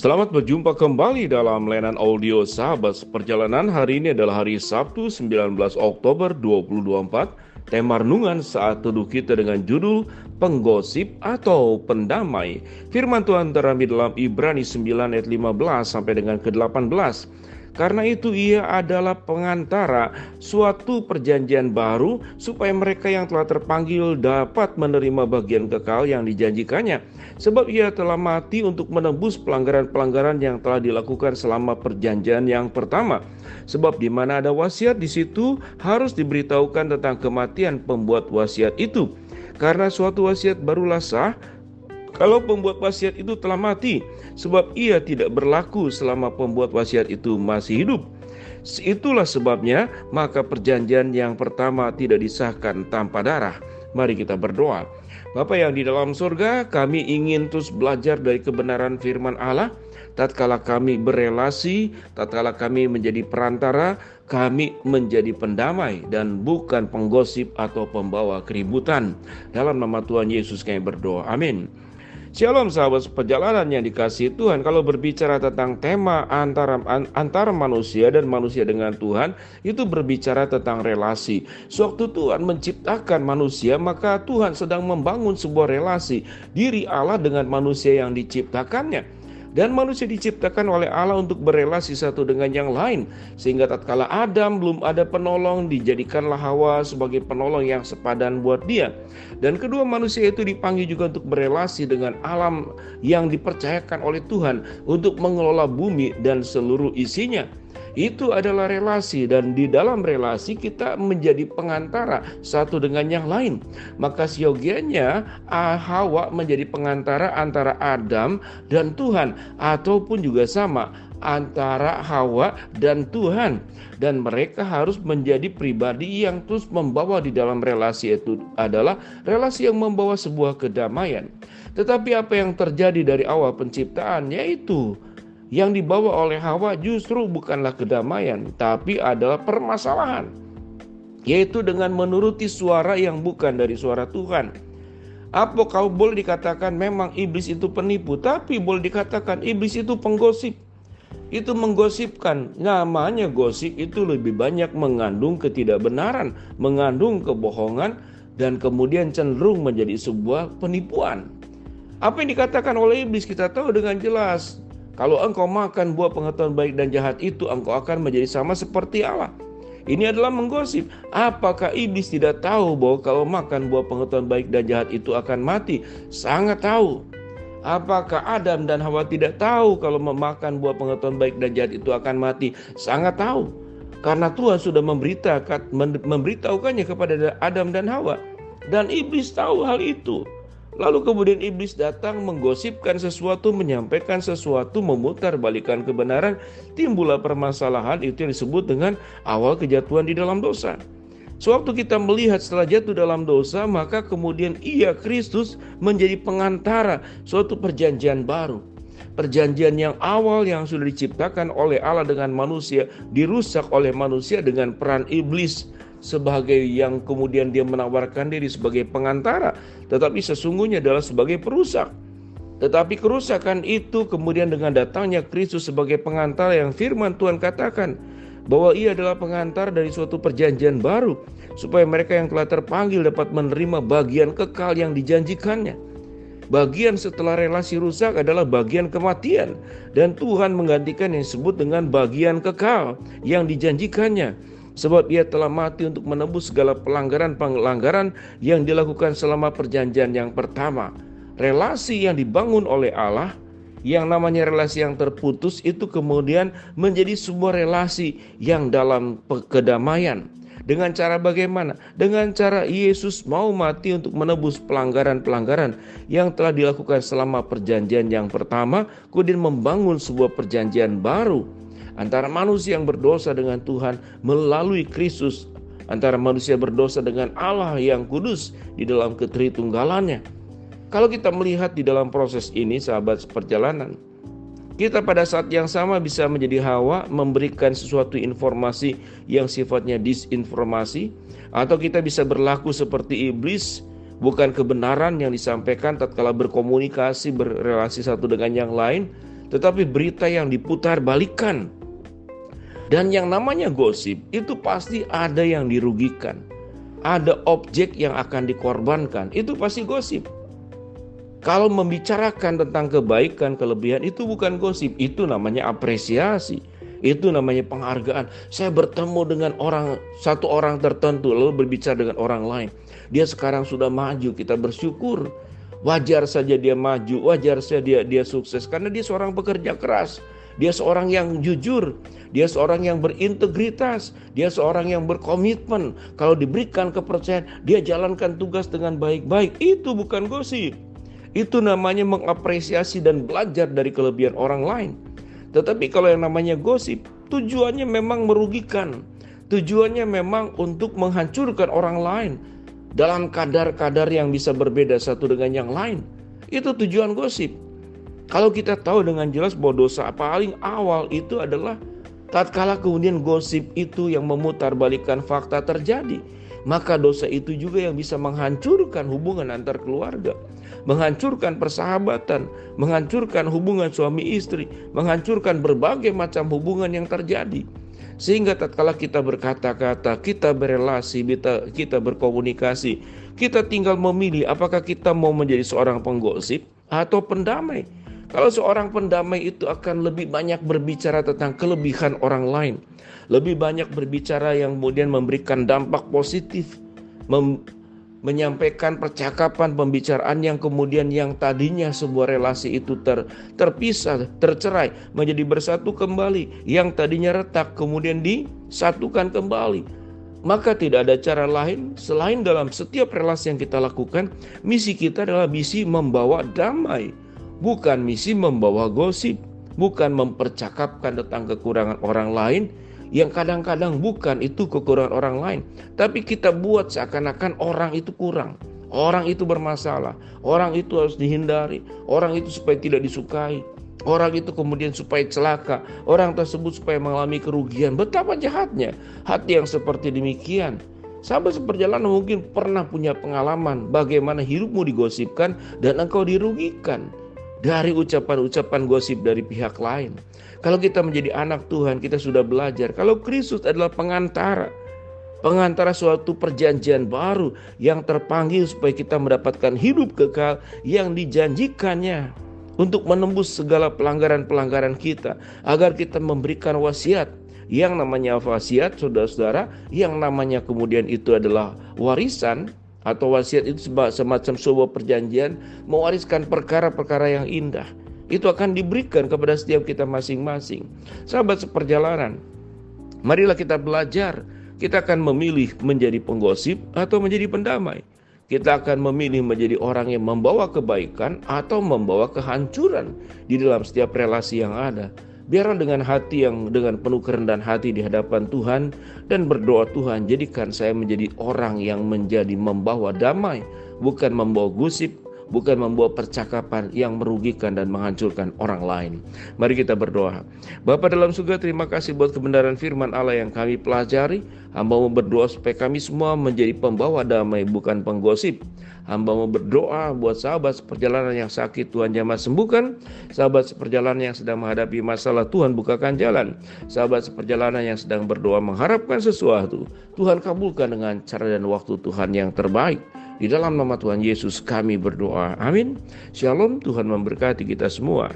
Selamat berjumpa kembali dalam layanan audio Sahabat Perjalanan. Hari ini adalah hari Sabtu 19 Oktober 2024. Tema renungan saat teduh kita dengan judul Penggosip atau Pendamai. Firman Tuhan terambil dalam Ibrani 9 ayat 15 sampai dengan ke-18. Karena itu ia adalah pengantara suatu perjanjian baru supaya mereka yang telah terpanggil dapat menerima bagian kekal yang dijanjikannya. Sebab ia telah mati untuk menebus pelanggaran-pelanggaran yang telah dilakukan selama perjanjian yang pertama. Sebab di mana ada wasiat, di situ harus diberitahukan tentang kematian pembuat wasiat itu. Karena suatu wasiat barulah sah kalau pembuat wasiat itu telah mati, sebab ia tidak berlaku selama pembuat wasiat itu masih hidup. Itulah sebabnya maka perjanjian yang pertama tidak disahkan tanpa darah. Mari kita berdoa. Bapa yang di dalam surga, kami ingin terus belajar dari kebenaran firman Allah. Tatkala kami berelasi, tatkala kami menjadi perantara, kami menjadi pendamai dan bukan penggosip atau pembawa keributan. Dalam nama Tuhan Yesus kami berdoa. Amin. Shalom sahabat perjalanan yang dikasihi Tuhan. Kalau berbicara tentang tema antara manusia dan manusia dengan Tuhan, itu berbicara tentang relasi. Sewaktu Tuhan menciptakan manusia, maka Tuhan sedang membangun sebuah relasi diri Allah dengan manusia yang diciptakannya. Dan manusia diciptakan oleh Allah untuk berelasi satu dengan yang lain. Sehingga tatkala Adam belum ada penolong, dijadikanlah Hawa sebagai penolong yang sepadan buat dia. Dan kedua manusia itu dipanggil juga untuk berelasi dengan alam yang dipercayakan oleh Tuhan untuk mengelola bumi dan seluruh isinya. Itu adalah relasi, dan di dalam relasi kita menjadi pengantara satu dengan yang lain. Maka siogianya Hawa menjadi pengantara antara Adam dan Tuhan, ataupun juga sama antara Hawa dan Tuhan. Dan mereka harus menjadi pribadi yang terus membawa di dalam relasi itu adalah relasi yang membawa sebuah kedamaian. Tetapi apa yang terjadi dari awal penciptaan, yaitu yang dibawa oleh Hawa justru bukanlah kedamaian, tapi adalah permasalahan, yaitu dengan menuruti suara yang bukan dari suara Tuhan. Apa kau boleh dikatakan memang iblis itu penipu, tapi boleh dikatakan iblis itu penggosip. Itu menggosipkan. Namanya gosip itu lebih banyak mengandung ketidakbenaran, mengandung kebohongan, dan kemudian cenderung menjadi sebuah penipuan. Apa yang dikatakan oleh iblis kita tahu dengan jelas. Kalau engkau makan buah pengetahuan baik dan jahat itu, engkau akan menjadi sama seperti Allah. Ini adalah menggosip. Apakah iblis tidak tahu bahwa kalau makan buah pengetahuan baik dan jahat itu akan mati? Sangat tahu. Apakah Adam dan Hawa tidak tahu kalau memakan buah pengetahuan baik dan jahat itu akan mati? Sangat tahu. Karena Tuhan sudah memberitahukannya kepada Adam dan Hawa. Dan iblis tahu hal itu. Lalu kemudian iblis datang menggosipkan sesuatu, menyampaikan sesuatu, memutarbalikkan kebenaran. Timbullah permasalahan, itu yang disebut dengan awal kejatuhan di dalam dosa. Sewaktu kita melihat setelah jatuh dalam dosa, maka kemudian Kristus menjadi pengantara suatu perjanjian baru. Perjanjian yang awal yang sudah diciptakan oleh Allah dengan manusia, dirusak oleh manusia dengan peran iblis sebagai yang kemudian dia menawarkan diri sebagai pengantara, tetapi sesungguhnya adalah sebagai perusak. Tetapi kerusakan itu kemudian dengan datangnya Kristus sebagai pengantara, yang firman Tuhan katakan bahwa ia adalah pengantar dari suatu perjanjian baru, supaya mereka yang telah terpanggil dapat menerima bagian kekal yang dijanjikannya. Bagian setelah relasi rusak adalah bagian kematian, dan Tuhan menggantikan yang disebut dengan bagian kekal yang dijanjikannya. Sebab ia telah mati untuk menebus segala pelanggaran-pelanggaran yang dilakukan selama perjanjian yang pertama. Relasi yang dibangun oleh Allah, yang namanya relasi yang terputus, itu kemudian menjadi sebuah relasi yang dalam kedamaian. Dengan cara bagaimana? Dengan cara Yesus mau mati untuk menebus pelanggaran-pelanggaran yang telah dilakukan selama perjanjian yang pertama, kemudian membangun sebuah perjanjian baru antara manusia yang berdosa dengan Tuhan melalui Kristus, antara manusia berdosa dengan Allah yang kudus di dalam ketritunggalannya. Kalau kita melihat di dalam proses ini, sahabat seperjalanan, kita pada saat yang sama bisa menjadi Hawa, memberikan sesuatu informasi yang sifatnya disinformasi, atau kita bisa berlaku seperti iblis, bukan kebenaran yang disampaikan tatkala berkomunikasi, berrelasi satu dengan yang lain, tetapi berita yang diputar balikan. Dan yang namanya gosip itu pasti ada yang dirugikan. Ada objek yang akan dikorbankan, itu pasti gosip. Kalau membicarakan tentang kebaikan, kelebihan, itu bukan gosip, itu namanya apresiasi. Itu namanya penghargaan. Saya bertemu dengan satu orang tertentu lalu berbicara dengan orang lain. Dia sekarang sudah maju, kita bersyukur. Wajar saja dia maju, wajar saja dia sukses karena dia seorang pekerja keras. Dia seorang yang jujur, dia seorang yang berintegritas, dia seorang yang berkomitmen. Kalau diberikan kepercayaan, dia jalankan tugas dengan baik-baik. Itu bukan gosip. Itu namanya mengapresiasi dan belajar dari kelebihan orang lain. Tetapi kalau yang namanya gosip, tujuannya memang merugikan. Tujuannya memang untuk menghancurkan orang lain dalam kadar-kadar yang bisa berbeda satu dengan yang lain. Itu tujuan gosip. Kalau kita tahu dengan jelas bahwa dosa paling awal itu adalah tatkala kemudian gosip itu yang memutarbalikkan fakta terjadi, maka dosa itu juga yang bisa menghancurkan hubungan antar keluarga, menghancurkan persahabatan, menghancurkan hubungan suami istri, menghancurkan berbagai macam hubungan yang terjadi. Sehingga tatkala kita berkata-kata, kita berelasi, kita berkomunikasi, kita tinggal memilih apakah kita mau menjadi seorang penggosip atau pendamai. Kalau seorang pendamai itu akan lebih banyak berbicara tentang kelebihan orang lain, lebih banyak berbicara yang kemudian memberikan dampak positif, menyampaikan percakapan, pembicaraan yang kemudian yang tadinya sebuah relasi itu terpisah, tercerai, menjadi bersatu kembali, yang tadinya retak kemudian disatukan kembali. Maka tidak ada cara lain selain dalam setiap relasi yang kita lakukan, misi kita adalah misi membawa damai, bukan misi membawa gosip, bukan mempercakapkan tentang kekurangan orang lain, yang kadang-kadang bukan itu kekurangan orang lain, tapi kita buat seakan-akan orang itu kurang, orang itu bermasalah, orang itu harus dihindari, orang itu supaya tidak disukai, orang itu kemudian supaya celaka, orang tersebut supaya mengalami kerugian. Betapa jahatnya hati yang seperti demikian. Sahabat seperjalanan mungkin pernah punya pengalaman bagaimana hidupmu digosipkan dan engkau dirugikan dari ucapan-ucapan gosip dari pihak lain. Kalau kita menjadi anak Tuhan, kita sudah belajar kalau Kristus adalah pengantara suatu perjanjian baru yang terpanggil supaya kita mendapatkan hidup kekal yang dijanjikannya untuk menembus segala pelanggaran-pelanggaran kita, agar kita memberikan wasiat. Yang namanya wasiat, saudara-saudara, yang namanya kemudian itu adalah warisan, atau wasiat itu semacam sebuah perjanjian mewariskan perkara-perkara yang indah. Itu akan diberikan kepada setiap kita masing-masing. Sahabat seperjalanan, marilah kita belajar. Kita akan memilih menjadi penggosip atau menjadi pendamai. Kita akan memilih menjadi orang yang membawa kebaikan atau membawa kehancuran di dalam setiap relasi yang ada. Biarlah dengan hati yang dengan penuh kerendahan hati di hadapan Tuhan dan berdoa, Tuhan jadikan saya menjadi orang yang menjadi membawa damai, bukan membawa gosip, bukan membawa percakapan yang merugikan dan menghancurkan orang lain. Mari kita berdoa. Bapa dalam surga, terima kasih buat kebenaran firman Allah yang kami pelajari. Hamba-Mu berdoa supaya kami semua menjadi pembawa damai, bukan penggosip. Hamba-Mu berdoa buat sahabat seperjalanan yang sakit, Tuhan jamah sembuhkan. Sahabat seperjalanan yang sedang menghadapi masalah, Tuhan bukakan jalan. Sahabat seperjalanan yang sedang berdoa mengharapkan sesuatu, Tuhan kabulkan dengan cara dan waktu Tuhan yang terbaik. Di dalam nama Tuhan Yesus kami berdoa. Amin. Shalom, Tuhan memberkati kita semua.